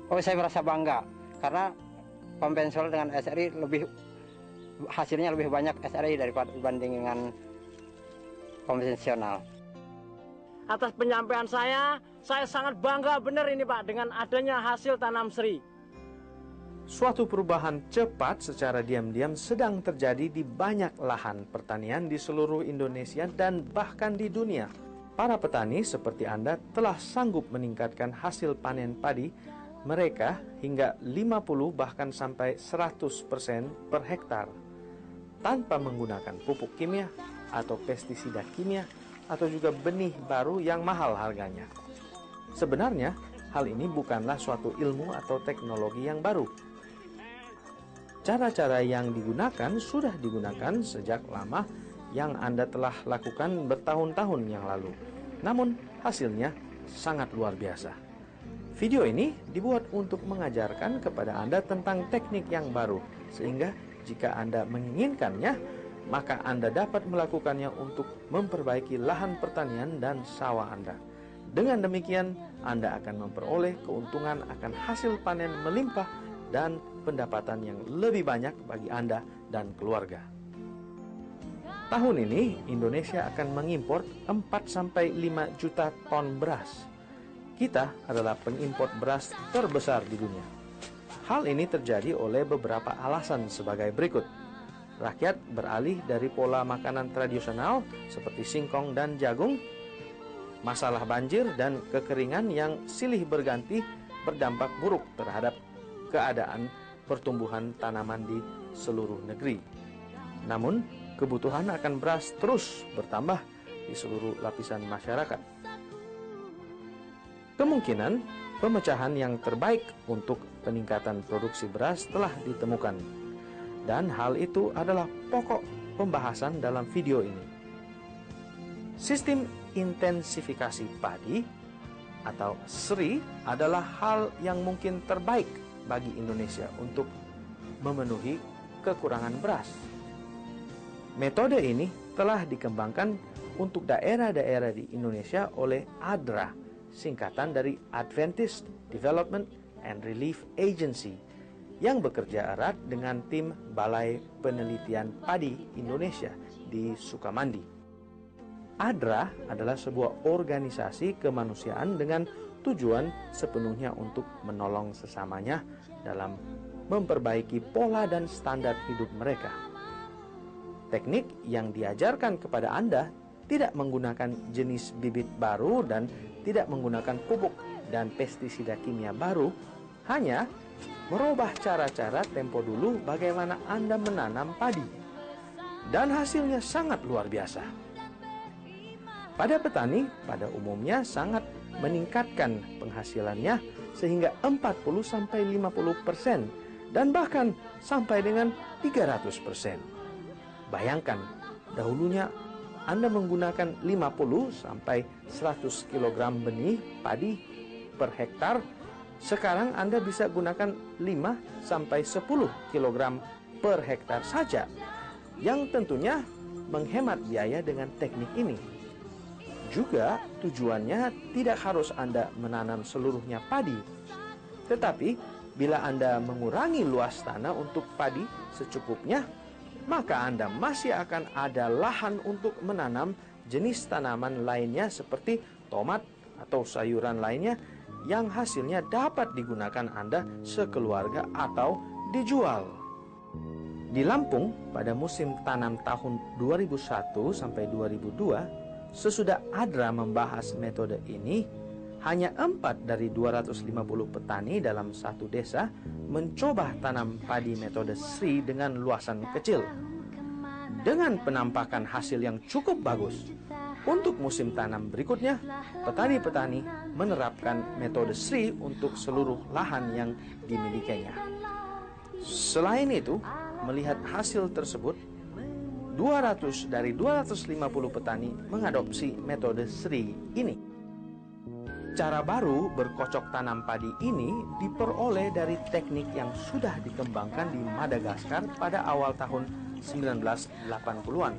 Oh, saya merasa bangga karena konvensional dengan SRI hasilnya lebih banyak SRI daripada dibanding dengan konvensional. Atas penyampaian saya sangat bangga benar ini Pak dengan adanya hasil tanam Sri. Suatu perubahan cepat secara diam-diam sedang terjadi di banyak lahan pertanian di seluruh Indonesia dan bahkan di dunia. Para petani seperti Anda telah sanggup meningkatkan hasil panen padi mereka hingga 50 bahkan sampai 100% per hektar tanpa menggunakan pupuk kimia atau pestisida kimia atau juga benih baru yang mahal harganya. Sebenarnya, hal ini bukanlah suatu ilmu atau teknologi yang baru. Cara-cara yang digunakan sudah digunakan sejak lama yang Anda telah lakukan bertahun-tahun yang lalu. Namun, hasilnya sangat luar biasa. Video ini dibuat untuk mengajarkan kepada Anda tentang teknik yang baru, sehingga jika Anda menginginkannya, maka Anda dapat melakukannya untuk memperbaiki lahan pertanian dan sawah Anda. Dengan demikian, Anda akan memperoleh keuntungan akan hasil panen melimpah dan pendapatan yang lebih banyak bagi Anda dan keluarga. Tahun ini, Indonesia akan mengimpor 4-5 juta ton beras. Kita adalah pengimpor beras terbesar di dunia. Hal ini terjadi oleh beberapa alasan sebagai berikut. Rakyat beralih dari pola makanan tradisional seperti singkong dan jagung. Masalah banjir dan kekeringan yang silih berganti berdampak buruk terhadap keadaan pertumbuhan tanaman di seluruh negeri. Namun, kebutuhan akan beras terus bertambah di seluruh lapisan masyarakat. Kemungkinan pemecahan yang terbaik untuk peningkatan produksi beras telah ditemukan. Dan hal itu adalah pokok pembahasan dalam video ini. Sistem intensifikasi padi atau SRI adalah hal yang mungkin terbaik bagi Indonesia untuk memenuhi kekurangan beras. Metode ini telah dikembangkan untuk daerah-daerah di Indonesia oleh ADRA, singkatan dari Adventist Development and Relief Agency, yang bekerja erat dengan tim Balai Penelitian Padi Indonesia di Sukamandi. ADRA adalah sebuah organisasi kemanusiaan dengan tujuan sepenuhnya untuk menolong sesamanya dalam memperbaiki pola dan standar hidup mereka. Teknik yang diajarkan kepada Anda tidak menggunakan jenis bibit baru dan tidak menggunakan pupuk dan pestisida kimia baru, hanya merubah cara-cara tempo dulu bagaimana Anda menanam padi. Dan hasilnya sangat luar biasa. Pada petani, pada umumnya sangat meningkatkan penghasilannya sehingga 40-50% dan bahkan sampai dengan 300%. Bayangkan, dahulunya Anda menggunakan 50-100 kg benih padi per hektar. Sekarang Anda bisa gunakan 5-10 kg per hektar saja, yang tentunya menghemat biaya dengan teknik ini. Juga tujuannya tidak harus Anda menanam seluruhnya padi, tetapi bila Anda mengurangi luas tanah untuk padi secukupnya, maka Anda masih akan ada lahan untuk menanam jenis tanaman lainnya seperti tomat atau sayuran lainnya yang hasilnya dapat digunakan Anda sekeluarga atau dijual. Di Lampung, pada musim tanam tahun 2001 sampai 2002, sesudah ADRA membahas metode ini, hanya 4 dari 250 petani dalam satu desa mencoba tanam padi metode SRI dengan luasan kecil. Dengan penampakan hasil yang cukup bagus, untuk musim tanam berikutnya, petani-petani menerapkan metode SRI untuk seluruh lahan yang dimilikinya. Selain itu, melihat hasil tersebut, 200 dari 250 petani mengadopsi metode SRI ini. Cara baru berkocok tanam padi ini diperoleh dari teknik yang sudah dikembangkan di Madagaskar pada awal tahun 1980-an.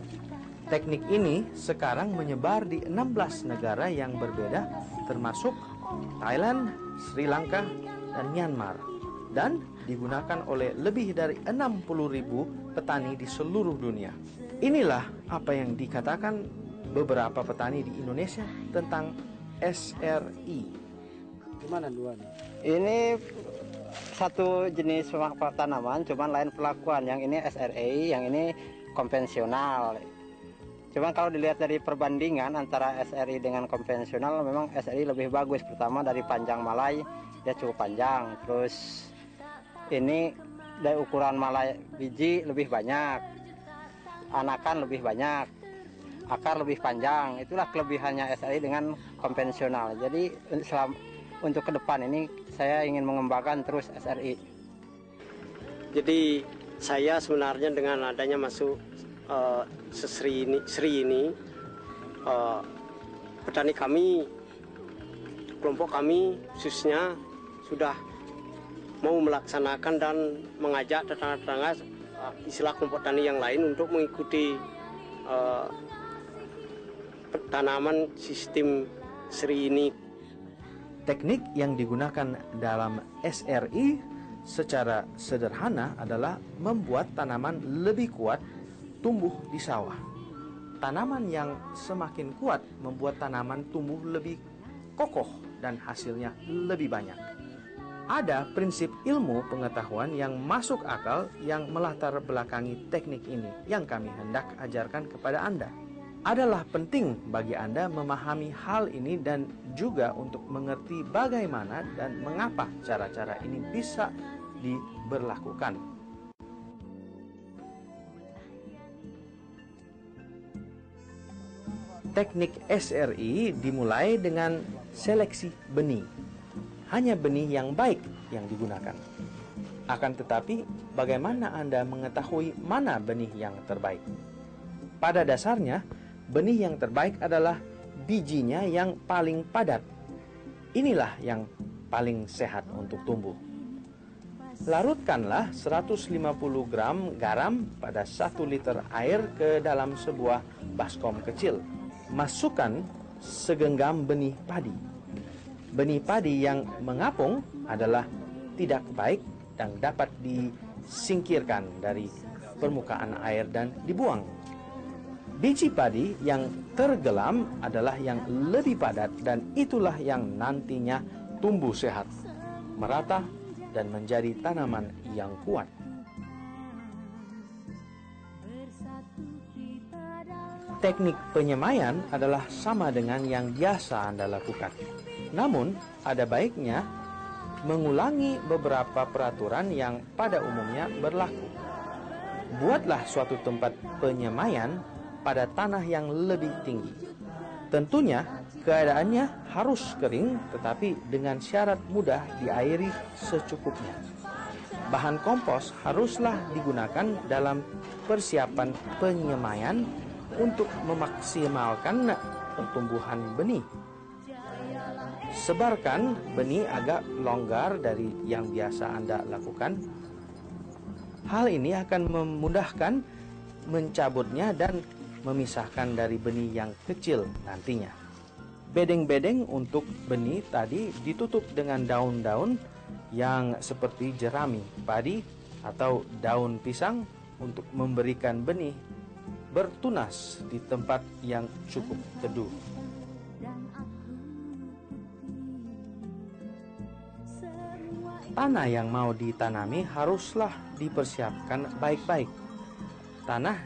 Teknik ini sekarang menyebar di 16 negara yang berbeda, termasuk Thailand, Sri Lanka, dan Myanmar, dan digunakan oleh lebih dari 60.000 petani di seluruh dunia. Inilah apa yang dikatakan beberapa petani di Indonesia tentang SRI. Gimana dua nih? Ini satu jenis tanaman, cuman lain perlakuan. Yang ini SRI, yang ini konvensional. Cuman kalau dilihat dari perbandingan antara SRI dengan konvensional, memang SRI lebih bagus. Pertama dari panjang malai, dia cukup panjang. Terus ini dari ukuran malai biji lebih banyak, anakan lebih banyak, akar lebih panjang. Itulah kelebihannya SRI dengan konvensional. Jadi untuk ke depan ini saya ingin mengembangkan terus SRI. Jadi saya sebenarnya dengan adanya masuk Sri ini, petani kami, kelompok kami khususnya sudah mau melaksanakan dan mengajak tetangga-tetangga istilah kelompok tani yang lain untuk mengikuti tanaman sistem Sri ini. Teknik yang digunakan dalam SRI secara sederhana adalah membuat tanaman lebih kuat tumbuh di sawah. Tanaman yang semakin kuat membuat tanaman tumbuh lebih kokoh dan hasilnya lebih banyak. Ada prinsip ilmu pengetahuan yang masuk akal yang melatar belakangi teknik ini yang kami hendak ajarkan kepada Anda. Adalah penting bagi Anda memahami hal ini dan juga untuk mengerti bagaimana dan mengapa cara-cara ini bisa diberlakukan. Teknik SRI dimulai dengan seleksi benih. Hanya benih yang baik yang digunakan. Akan tetapi, bagaimana Anda mengetahui mana benih yang terbaik? Pada dasarnya, benih yang terbaik adalah bijinya yang paling padat. Inilah yang paling sehat untuk tumbuh. Larutkanlah 150 gram garam pada 1 liter air ke dalam sebuah baskom kecil. Masukkan segenggam benih padi. Benih padi yang mengapung adalah tidak baik dan dapat disingkirkan dari permukaan air dan dibuang. Biji padi yang tergelam adalah yang lebih padat dan itulah yang nantinya tumbuh sehat, merata, dan menjadi tanaman yang kuat. Teknik penyemaian adalah sama dengan yang biasa Anda lakukan. Namun, ada baiknya mengulangi beberapa peraturan yang pada umumnya berlaku. Buatlah suatu tempat penyemaian pada tanah yang lebih tinggi. Tentunya, keadaannya harus kering tetapi dengan syarat mudah diairi secukupnya. Bahan kompos haruslah digunakan dalam persiapan penyemaian untuk memaksimalkan pertumbuhan benih. Sebarkan benih agak longgar dari yang biasa Anda lakukan. Hal ini akan memudahkan mencabutnya dan memisahkan dari benih yang kecil nantinya. Bedeng-bedeng untuk benih tadi ditutup dengan daun-daun yang seperti jerami, padi, atau daun pisang untuk memberikan benih bertunas di tempat yang cukup teduh. Tanah yang mau ditanami haruslah dipersiapkan baik-baik. Tanah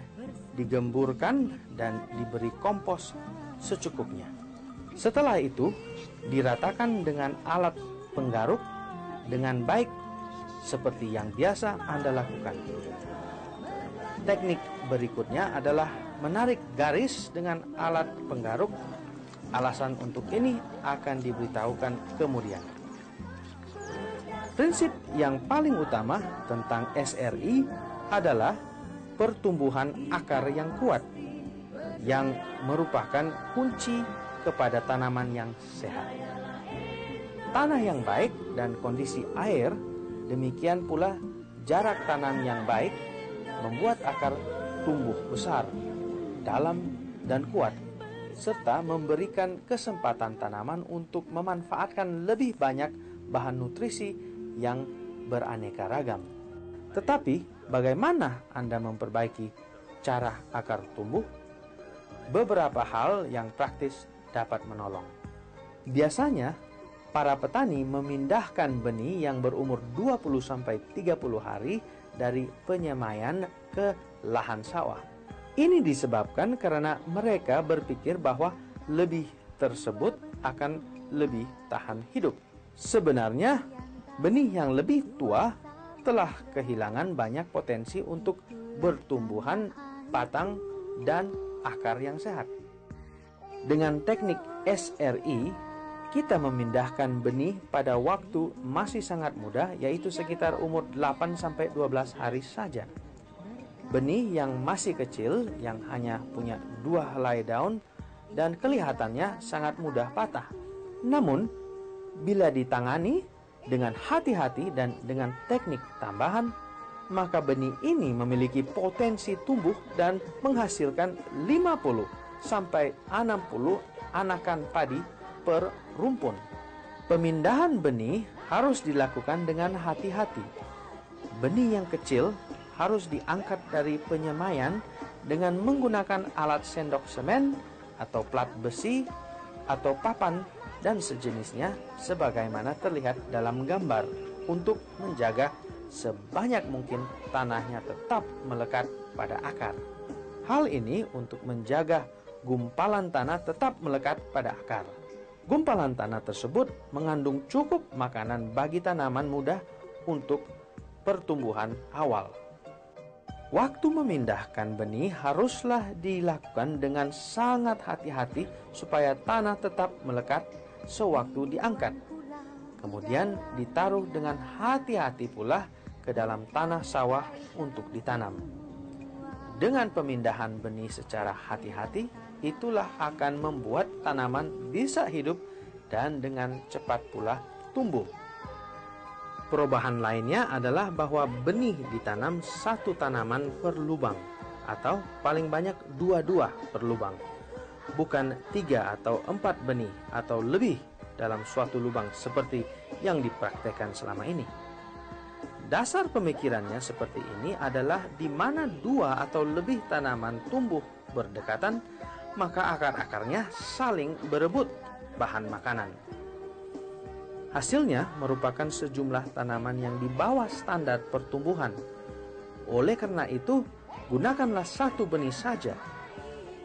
digemburkan dan diberi kompos secukupnya. Setelah itu, diratakan dengan alat penggaruk dengan baik seperti yang biasa Anda lakukan. Teknik berikutnya adalah menarik garis dengan alat penggaruk. Alasan untuk ini akan diberitahukan kemudian. Prinsip yang paling utama tentang SRI adalah pertumbuhan akar yang kuat, yang merupakan kunci kepada tanaman yang sehat. Tanah yang baik dan kondisi air, demikian pula jarak tanam yang baik, membuat akar tumbuh besar, dalam, dan kuat, serta memberikan kesempatan tanaman untuk memanfaatkan lebih banyak bahan nutrisi yang beraneka ragam. Tetapi bagaimana Anda memperbaiki cara akar tumbuh? Beberapa hal yang praktis dapat menolong. Biasanya para petani memindahkan benih yang berumur 20-30 hari dari penyemaian ke lahan sawah. Ini disebabkan karena mereka berpikir bahwa lebih tersebut akan lebih tahan hidup. Sebenarnya, benih yang lebih tua telah kehilangan banyak potensi untuk bertumbuhan batang dan akar yang sehat. Dengan teknik SRI, kita memindahkan benih pada waktu masih sangat muda, yaitu sekitar umur 8-12 hari saja. Benih yang masih kecil, yang hanya punya 2 helai daun, dan kelihatannya sangat mudah patah. Namun, bila ditangani dengan hati-hati dan dengan teknik tambahan, maka benih ini memiliki potensi tumbuh dan menghasilkan 50-60 anakan padi per rumpun. Pemindahan benih harus dilakukan dengan hati-hati. Benih yang kecil harus diangkat dari penyemaian dengan menggunakan alat sendok semen atau plat besi atau papan dan sejenisnya sebagaimana terlihat dalam gambar untuk menjaga sebanyak mungkin tanahnya tetap melekat pada akar. Hal ini untuk menjaga gumpalan tanah tetap melekat pada akar. Gumpalan tanah tersebut mengandung cukup makanan bagi tanaman muda untuk pertumbuhan awal. Waktu memindahkan benih haruslah dilakukan dengan sangat hati-hati supaya tanah tetap melekat sewaktu diangkat. Kemudian ditaruh dengan hati-hati pula ke dalam tanah sawah untuk ditanam. Dengan pemindahan benih secara hati-hati, itulah akan membuat tanaman bisa hidup dan dengan cepat pula tumbuh. Perubahan lainnya adalah bahwa benih ditanam satu tanaman per lubang atau paling banyak 2 per lubang, bukan 3 atau 4 benih atau lebih dalam suatu lubang seperti yang dipraktekkan selama ini. Dasar pemikirannya seperti ini adalah di mana 2 atau lebih tanaman tumbuh berdekatan, maka akar-akarnya saling berebut bahan makanan. Hasilnya merupakan sejumlah tanaman yang di bawah standar pertumbuhan. Oleh karena itu, gunakanlah satu benih saja.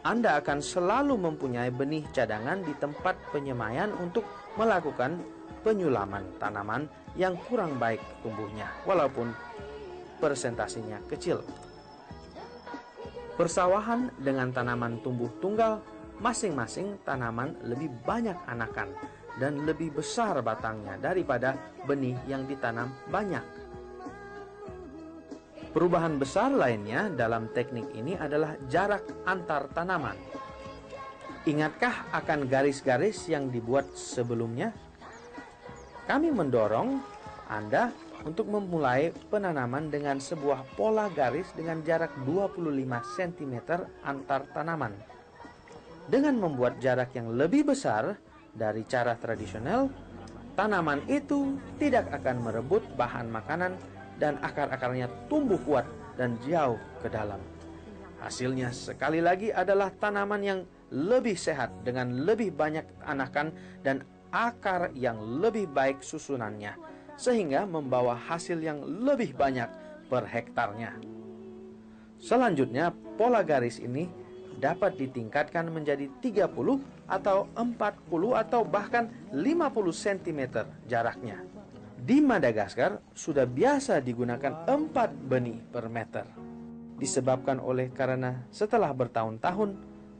Anda akan selalu mempunyai benih cadangan di tempat penyemaian untuk melakukan penyulaman tanaman yang kurang baik tumbuhnya, walaupun persentasinya kecil. Persawahan dengan tanaman tumbuh tunggal, masing-masing tanaman lebih banyak anakan dan lebih besar batangnya daripada benih yang ditanam banyak. Perubahan besar lainnya dalam teknik ini adalah jarak antar tanaman. Ingatkah akan garis-garis yang dibuat sebelumnya? Kami mendorong Anda untuk memulai penanaman dengan sebuah pola garis dengan jarak 25 cm antar tanaman. Dengan membuat jarak yang lebih besar dari cara tradisional, tanaman itu tidak akan merebut bahan makanan dan akar-akarnya tumbuh kuat dan jauh ke dalam. Hasilnya sekali lagi adalah tanaman yang lebih sehat dengan lebih banyak anakan dan akar yang lebih baik susunannya, sehingga membawa hasil yang lebih banyak per hektarnya. Selanjutnya, pola garis ini dapat ditingkatkan menjadi 30 atau 40 atau bahkan 50 cm jaraknya. Di Madagaskar sudah biasa digunakan 4 benih per meter. Disebabkan oleh karena setelah bertahun-tahun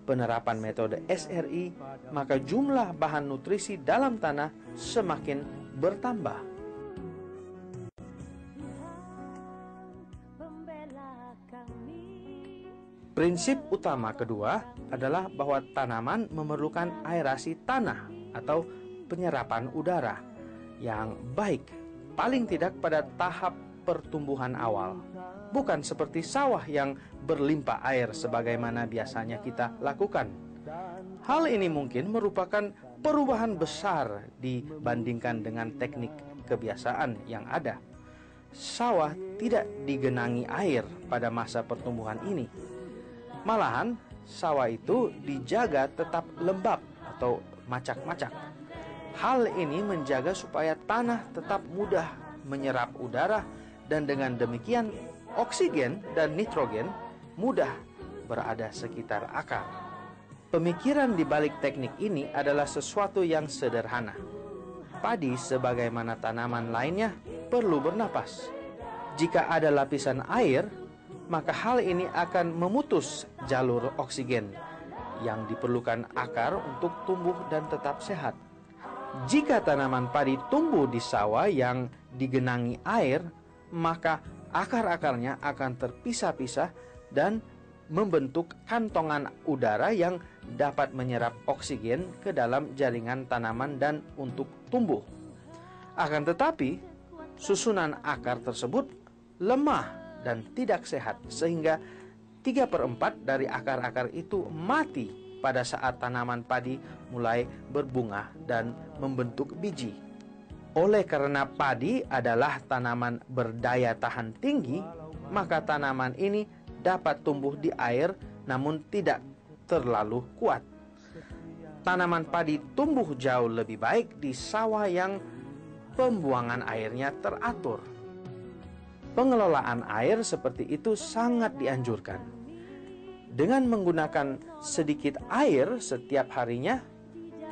penerapan metode SRI, maka jumlah bahan nutrisi dalam tanah semakin bertambah. Prinsip utama kedua adalah bahwa tanaman memerlukan aerasi tanah atau penyerapan udara yang baik, paling tidak pada tahap pertumbuhan awal. Bukan seperti sawah yang berlimpah air sebagaimana biasanya kita lakukan. Hal ini mungkin merupakan perubahan besar dibandingkan dengan teknik kebiasaan yang ada. Sawah tidak digenangi air pada masa pertumbuhan ini. Malahan, sawah itu dijaga tetap lembab atau macak-macak. Hal ini menjaga supaya tanah tetap mudah menyerap udara dan dengan demikian oksigen dan nitrogen mudah berada sekitar akar. Pemikiran di balik teknik ini adalah sesuatu yang sederhana. Padi sebagaimana tanaman lainnya perlu bernapas. Jika ada lapisan air, maka hal ini akan memutus jalur oksigen yang diperlukan akar untuk tumbuh dan tetap sehat. Jika tanaman padi tumbuh di sawah yang digenangi air, maka akar-akarnya akan terpisah-pisah dan membentuk kantongan udara yang dapat menyerap oksigen ke dalam jaringan tanaman dan untuk tumbuh. Akan tetapi, susunan akar tersebut lemah dan tidak sehat sehingga 3/4 dari akar-akar itu mati pada saat tanaman padi mulai berbunga dan membentuk biji. Oleh karena padi adalah tanaman berdaya tahan tinggi, maka tanaman ini dapat tumbuh di air namun tidak terlalu kuat. Tanaman padi tumbuh jauh lebih baik di sawah yang pembuangan airnya teratur. Pengelolaan air seperti itu sangat dianjurkan. Dengan menggunakan sedikit air setiap harinya,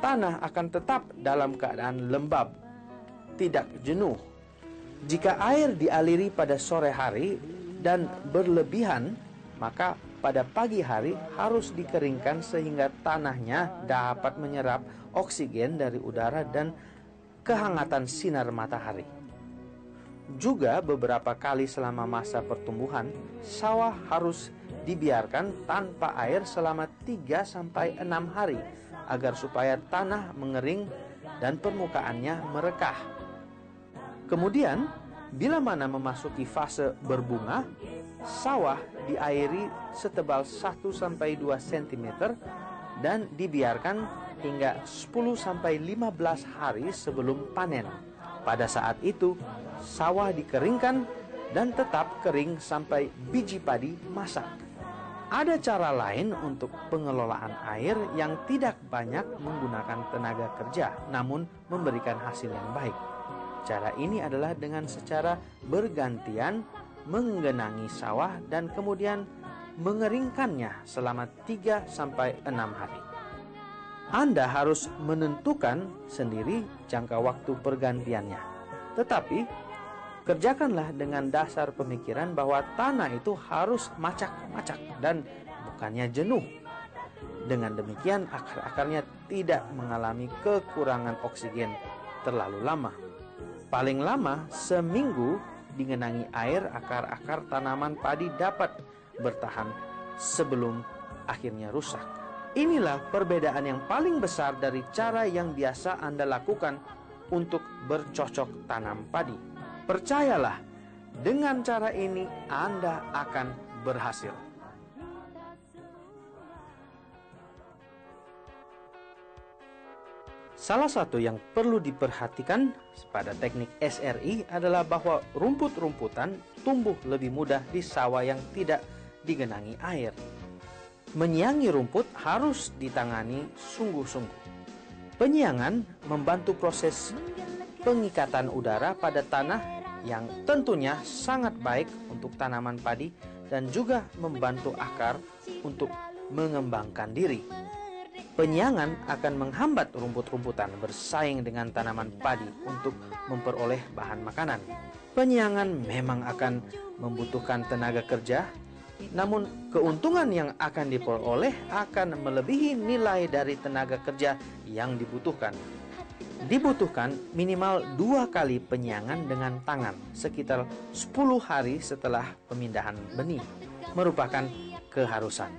tanah akan tetap dalam keadaan lembab, tidak jenuh. Jika air dialiri pada sore hari dan berlebihan, maka pada pagi hari harus dikeringkan sehingga tanahnya dapat menyerap oksigen dari udara dan kehangatan sinar matahari. Juga beberapa kali selama masa pertumbuhan, sawah harus dibiarkan tanpa air selama 3-6 hari agar supaya tanah mengering dan permukaannya merekah. Kemudian, bila mana memasuki fase berbunga, sawah diairi setebal 1-2 cm dan dibiarkan hingga 10-15 hari sebelum panen. Pada saat itu, sawah dikeringkan dan tetap kering sampai biji padi masak. Ada cara lain untuk pengelolaan air yang tidak banyak menggunakan tenaga kerja, namun memberikan hasil yang baik. Cara ini adalah dengan secara bergantian menggenangi sawah dan kemudian mengeringkannya selama 3-6 hari. Anda harus menentukan sendiri jangka waktu pergantiannya. Tetapi, kerjakanlah dengan dasar pemikiran bahwa tanah itu harus macak-macak dan bukannya jenuh. Dengan demikian, akar-akarnya tidak mengalami kekurangan oksigen terlalu lama. Paling lama seminggu digenangi air, akar-akar tanaman padi dapat bertahan sebelum akhirnya rusak. Inilah perbedaan yang paling besar dari cara yang biasa Anda lakukan untuk bercocok tanam padi. Percayalah, dengan cara ini Anda akan berhasil. Salah satu yang perlu diperhatikan pada teknik SRI adalah bahwa rumput-rumputan tumbuh lebih mudah di sawah yang tidak digenangi air. Menyiangi rumput harus ditangani sungguh-sungguh. Penyiangan membantu proses pengikatan udara pada tanah yang tentunya sangat baik untuk tanaman padi dan juga membantu akar untuk mengembangkan diri. Penyiangan akan menghambat rumput-rumputan bersaing dengan tanaman padi untuk memperoleh bahan makanan. Penyiangan memang akan membutuhkan tenaga kerja, namun keuntungan yang akan diperoleh akan melebihi nilai dari tenaga kerja yang dibutuhkan. Dibutuhkan minimal 2 kali penyiangan dengan tangan sekitar 10 hari setelah pemindahan benih, merupakan keharusan.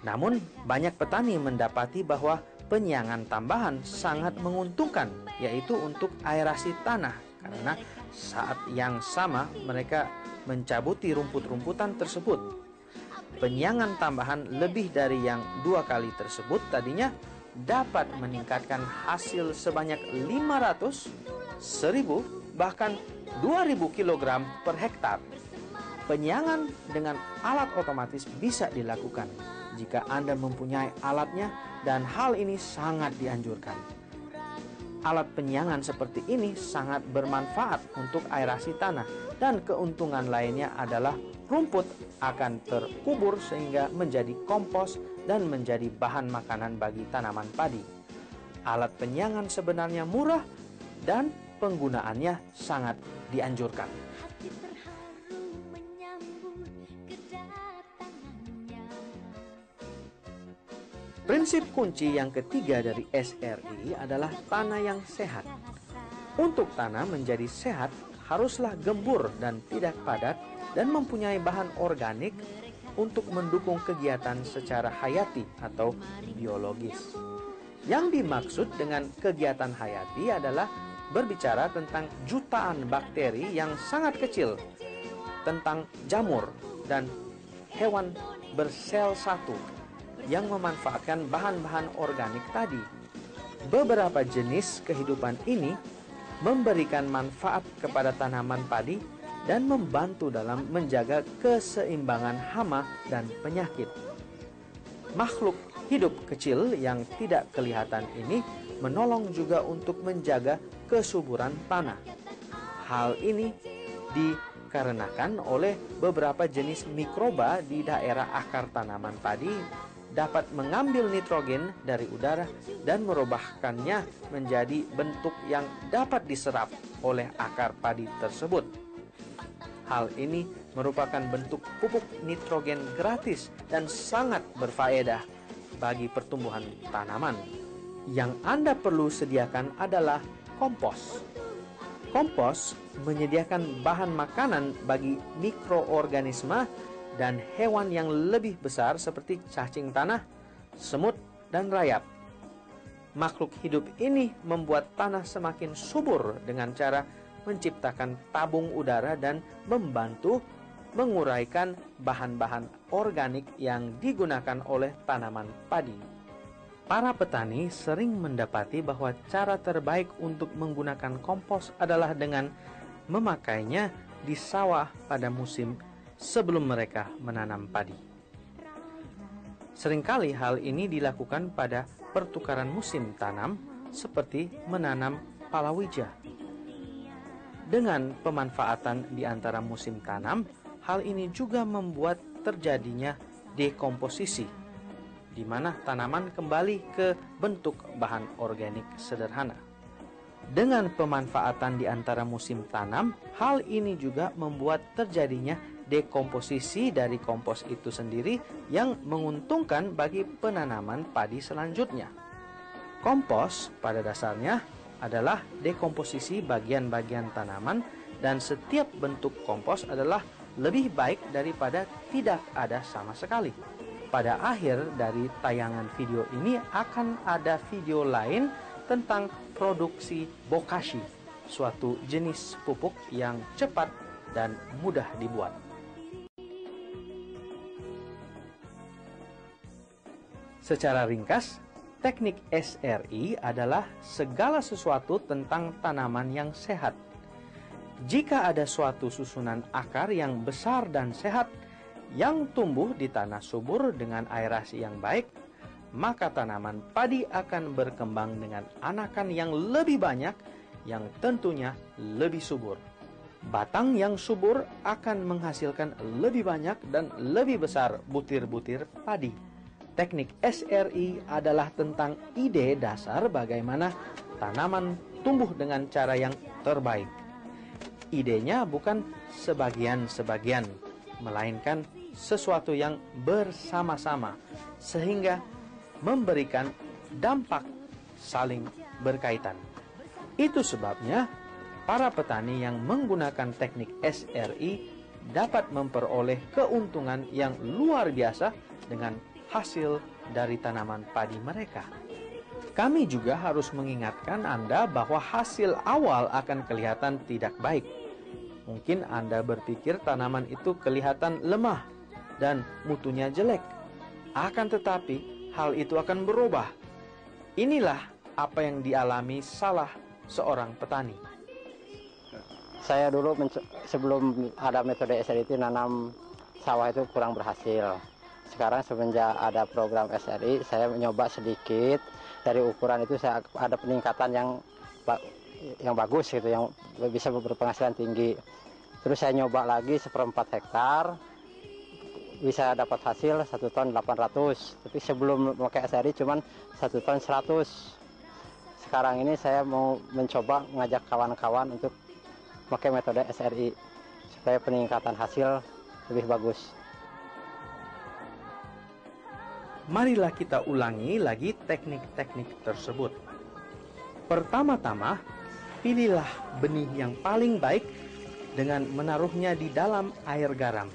Namun, banyak petani mendapati bahwa penyiangan tambahan sangat menguntungkan, yaitu untuk aerasi tanah, karena saat yang sama mereka mencabuti rumput-rumputan tersebut. Penyiangan tambahan lebih dari yang 2 kali tersebut tadinya dapat meningkatkan hasil sebanyak 500 1000 bahkan 2000 kg per hektar. Penyiangan dengan alat otomatis bisa dilakukan jika Anda mempunyai alatnya, dan hal ini sangat dianjurkan. Alat penyiangan seperti ini sangat bermanfaat untuk aerasi tanah, dan keuntungan lainnya adalah rumput akan terkubur sehingga menjadi kompos dan menjadi bahan makanan bagi tanaman padi. Alat penyiangan sebenarnya murah dan penggunaannya sangat dianjurkan. Prinsip kunci yang ketiga dari SRI adalah tanah yang sehat. Untuk tanah menjadi sehat, haruslah gembur dan tidak padat dan mempunyai bahan organik untuk mendukung kegiatan secara hayati atau biologis. Yang dimaksud dengan kegiatan hayati adalah berbicara tentang jutaan bakteri yang sangat kecil, tentang jamur dan hewan bersel satu yang memanfaatkan bahan-bahan organik tadi. Beberapa jenis kehidupan ini memberikan manfaat kepada tanaman padi dan membantu dalam menjaga keseimbangan hama dan penyakit. Makhluk hidup kecil yang tidak kelihatan ini menolong juga untuk menjaga kesuburan tanah. Hal ini dikarenakan oleh beberapa jenis mikroba di daerah akar tanaman padi dapat mengambil nitrogen dari udara dan merubahkannya menjadi bentuk yang dapat diserap oleh akar padi tersebut. Hal ini merupakan bentuk pupuk nitrogen gratis dan sangat berfaedah bagi pertumbuhan tanaman. Yang Anda perlu sediakan adalah kompos. Kompos menyediakan bahan makanan bagi mikroorganisme dan hewan yang lebih besar seperti cacing tanah, semut, dan rayap. Makhluk hidup ini membuat tanah semakin subur dengan cara menciptakan tabung udara dan membantu menguraikan bahan-bahan organik yang digunakan oleh tanaman padi. Para petani sering mendapati bahwa cara terbaik untuk menggunakan kompos adalah dengan memakainya di sawah pada musim sebelum mereka menanam padi. Seringkali hal ini dilakukan pada pertukaran musim tanam seperti menanam palawija. Dengan pemanfaatan di antara musim tanam, hal ini juga membuat terjadinya dekomposisi, di mana tanaman kembali ke bentuk bahan organik sederhana. Dengan pemanfaatan di antara musim tanam, hal ini juga membuat terjadinya dekomposisi dari kompos itu sendiri yang menguntungkan bagi penanaman padi selanjutnya. Kompos pada dasarnya adalah dekomposisi bagian-bagian tanaman, dan setiap bentuk kompos adalah lebih baik daripada tidak ada sama sekali. Pada akhir dari tayangan video ini akan ada video lain tentang produksi bokashi, suatu jenis pupuk yang cepat dan mudah dibuat. Secara ringkas, teknik SRI adalah segala sesuatu tentang tanaman yang sehat. Jika ada suatu susunan akar yang besar dan sehat, yang tumbuh di tanah subur dengan aerasi yang baik, maka tanaman padi akan berkembang dengan anakan yang lebih banyak, yang tentunya lebih subur. Batang yang subur akan menghasilkan lebih banyak dan lebih besar butir-butir padi. Teknik SRI adalah tentang ide dasar bagaimana tanaman tumbuh dengan cara yang terbaik. Idenya bukan sebagian-sebagian, melainkan sesuatu yang bersama-sama, sehingga memberikan dampak saling berkaitan. Itu sebabnya para petani yang menggunakan teknik SRI dapat memperoleh keuntungan yang luar biasa dengan hasil dari tanaman padi mereka. Kami juga harus mengingatkan Anda bahwa hasil awal akan kelihatan tidak baik. Mungkin Anda berpikir tanaman itu kelihatan lemah dan mutunya jelek. Akan tetapi, hal itu akan berubah. Inilah apa yang dialami salah seorang petani. Saya dulu sebelum ada metode SRI itu nanam sawah itu kurang berhasil. Sekarang semenjak ada program SRI, saya mencoba sedikit. Dari ukuran itu saya ada peningkatan yang bagus gitu, yang bisa berpenghasilan tinggi. Terus saya nyoba lagi 1/4 hektar, bisa dapat hasil 1 ton 800. Tapi sebelum memakai SRI cuman 1 ton 100. Sekarang ini saya mau mencoba ngajak kawan-kawan untuk pakai metode SRI supaya peningkatan hasil lebih bagus. Marilah kita ulangi lagi teknik-teknik tersebut. Pertama-tama, pilihlah benih yang paling baik dengan menaruhnya di dalam air garam.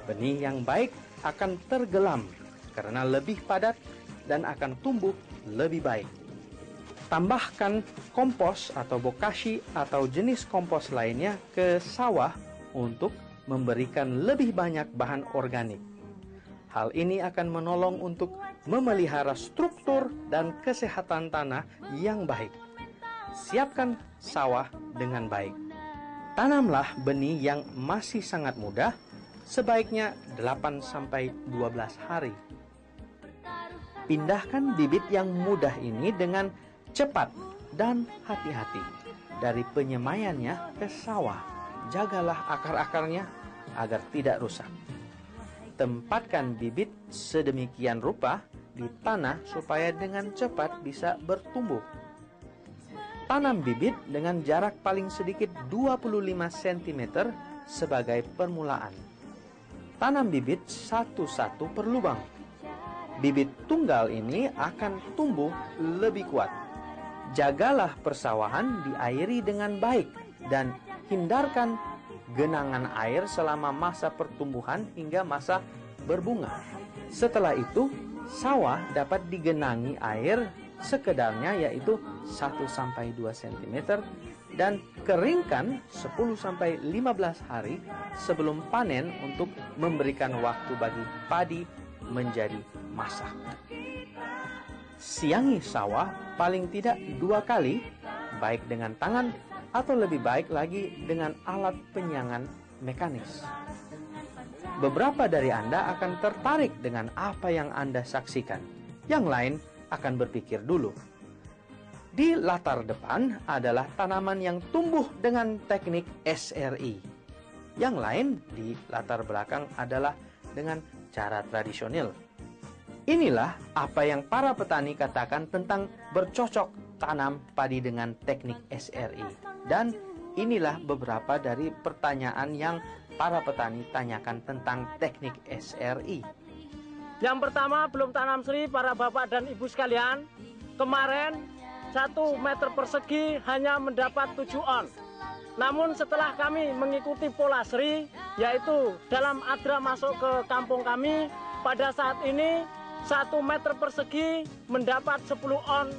Benih yang baik akan tergelam karena lebih padat dan akan tumbuh lebih baik. Tambahkan kompos atau bokashi atau jenis kompos lainnya ke sawah untuk memberikan lebih banyak bahan organik. Hal ini akan menolong untuk memelihara struktur dan kesehatan tanah yang baik. Siapkan sawah dengan baik. Tanamlah benih yang masih sangat muda, sebaiknya 8-12 hari. Pindahkan bibit yang mudah ini dengan cepat dan hati-hati dari penyemaiannya ke sawah. Jagalah akar-akarnya agar tidak rusak. Tempatkan bibit sedemikian rupa di tanah supaya dengan cepat bisa bertumbuh. Tanam bibit dengan jarak paling sedikit 25 cm sebagai permulaan. Tanam bibit satu-satu per lubang. Bibit tunggal ini akan tumbuh lebih kuat. Jagalah persawahan diairi dengan baik dan hindarkan genangan air selama masa pertumbuhan hingga masa berbunga. Setelah itu, sawah dapat digenangi air sekedarnya yaitu 1-2 cm dan keringkan 10-15 hari sebelum panen untuk memberikan waktu bagi padi menjadi masak. Siangi sawah paling tidak 2 kali, baik dengan tangan atau lebih baik lagi dengan alat penyiangan mekanis. Beberapa dari Anda akan tertarik dengan apa yang Anda saksikan. Yang lain akan berpikir dulu. Di latar depan adalah tanaman yang tumbuh dengan teknik SRI. Yang lain di latar belakang adalah dengan cara tradisional. Inilah apa yang para petani katakan tentang bercocok tanam padi dengan teknik SRI. Dan inilah beberapa dari pertanyaan yang para petani tanyakan tentang teknik SRI. Yang pertama, belum tanam seri para bapak dan ibu sekalian. Kemarin 1 meter persegi hanya mendapat 7 on. Namun setelah kami mengikuti pola seri, yaitu dalam adra masuk ke kampung kami, pada saat ini 1 meter persegi mendapat 10 on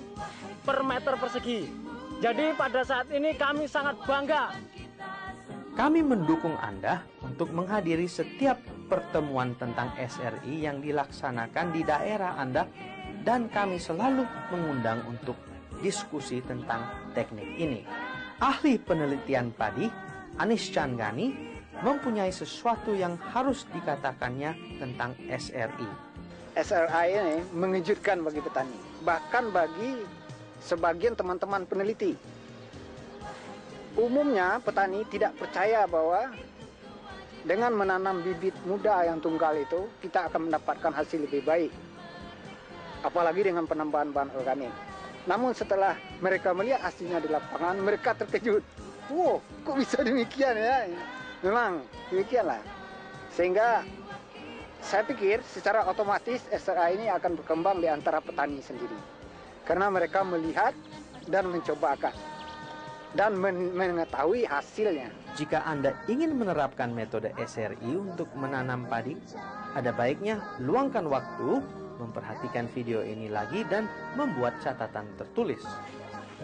per meter persegi. Jadi pada saat ini kami sangat bangga. Kami mendukung Anda untuk menghadiri setiap pertemuan tentang SRI yang dilaksanakan di daerah Anda, dan kami selalu mengundang untuk diskusi tentang teknik ini. Ahli penelitian padi, Anies Changgani, mempunyai sesuatu yang harus dikatakannya tentang SRI. SRI ini mengejutkan bagi petani, bahkan bagi sebagian teman-teman peneliti. Umumnya petani tidak percaya bahwa dengan menanam bibit muda yang tunggal itu kita akan mendapatkan hasil lebih baik, apalagi dengan penambahan bahan organik. Namun setelah mereka melihat hasilnya di lapangan, mereka terkejut. Wow, kok bisa demikian ya? Memang demikianlah. Sehingga saya pikir secara otomatis SRI ini akan berkembang di antara petani sendiri. Karena mereka melihat dan mencobakan dan mengetahui hasilnya. Jika Anda ingin menerapkan metode SRI untuk menanam padi, ada baiknya luangkan waktu memperhatikan video ini lagi dan membuat catatan tertulis.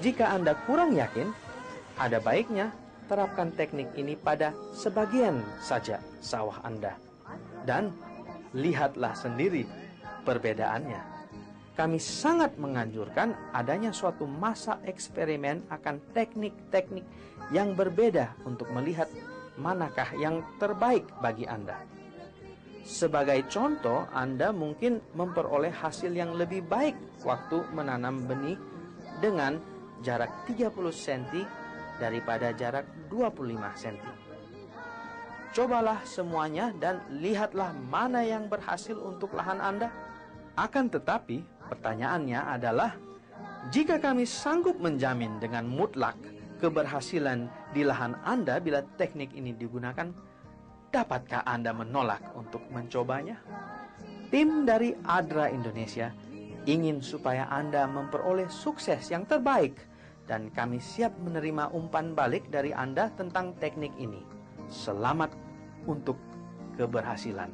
Jika Anda kurang yakin, ada baiknya terapkan teknik ini pada sebagian saja sawah Anda. Dan lihatlah sendiri perbedaannya. kami sangat menganjurkan adanya suatu masa eksperimen akan teknik-teknik yang berbeda untuk melihat manakah yang terbaik bagi Anda. Sebagai contoh, Anda mungkin memperoleh hasil yang lebih baik waktu menanam benih dengan jarak 30 cm daripada jarak 25 cm. Cobalah semuanya dan lihatlah mana yang berhasil untuk lahan Anda. Akan tetapi, pertanyaannya adalah, jika kami sanggup menjamin dengan mutlak keberhasilan di lahan Anda bila teknik ini digunakan, dapatkah Anda menolak untuk mencobanya? Tim dari ADRA Indonesia ingin supaya Anda memperoleh sukses yang terbaik, dan kami siap menerima umpan balik dari Anda tentang teknik ini. Selamat untuk keberhasilan.